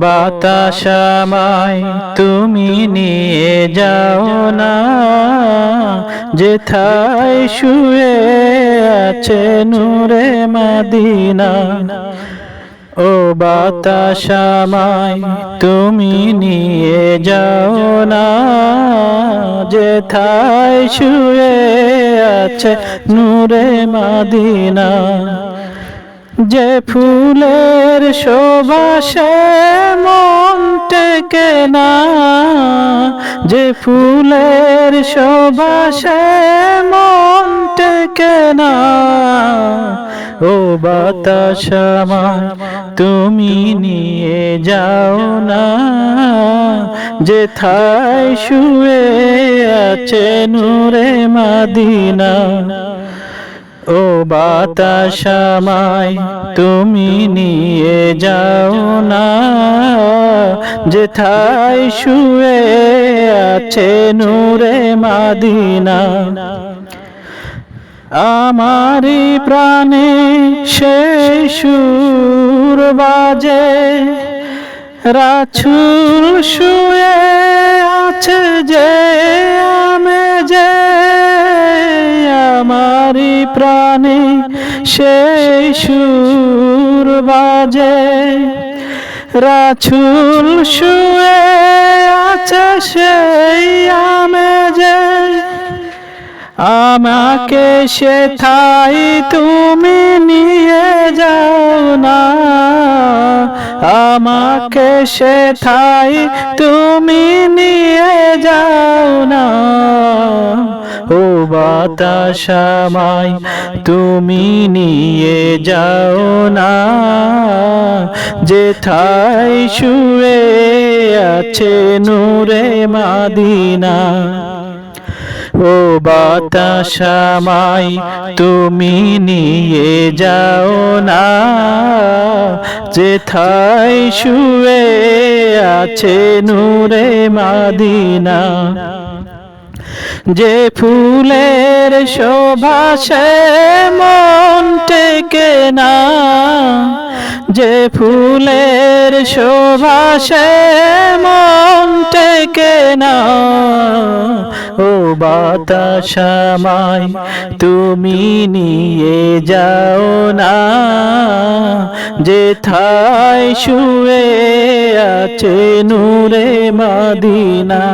বাতাস আমায় তুমি নিয়ে যাও না, যেথায় শুয়ে আছে নূরে মদিনা। ও বাতাস আমায় তুমি নিয়ে যাও না, যেথায় শুয়ে আছে নূরে মদিনা। যে ফুলের সুবাসে মন টেকে না, যে ফুলের সুবাসে মন টেকে না। ও বাতাস আমায় তুমি নিয়ে যাও না, যেথায় শুয়ে আছে নূরে মদিনা। ও বাতাস আমায় তুমি নিয়ে যাও না, যেথায় শুয়ে আছে নূরে মদিনা। আমারি প্রাণে সেই সুর বাজে, রাসূল শুয়ে আছে যে আমেজে। আমারি প্রাণে সেই সুর বাজে, রাসূল শুয়ে আছে সেই আমেজে। আমাকে সেথায় তুমি নিয়ে যাও না, আমাকে সেথায় তুমি নিয়ে যাও না। ও বাতাস আমায় তুমি নিয়ে যাও না, যেথায় শুয়ে আছে নূরে মদিনা। ও বাতাস আমায় তুমি নিয়ে যাও না, যেথায় শুয়ে আছে নূরে মদিনা। যে ফুলের সুবাসে মন টেকে না, যে ফুলের সুবাসে মন টেকে না। ও বাতাস আমায় তুমি নিয়ে যাও না, যেথায় শুয়ে আছে নূরে মদিনা।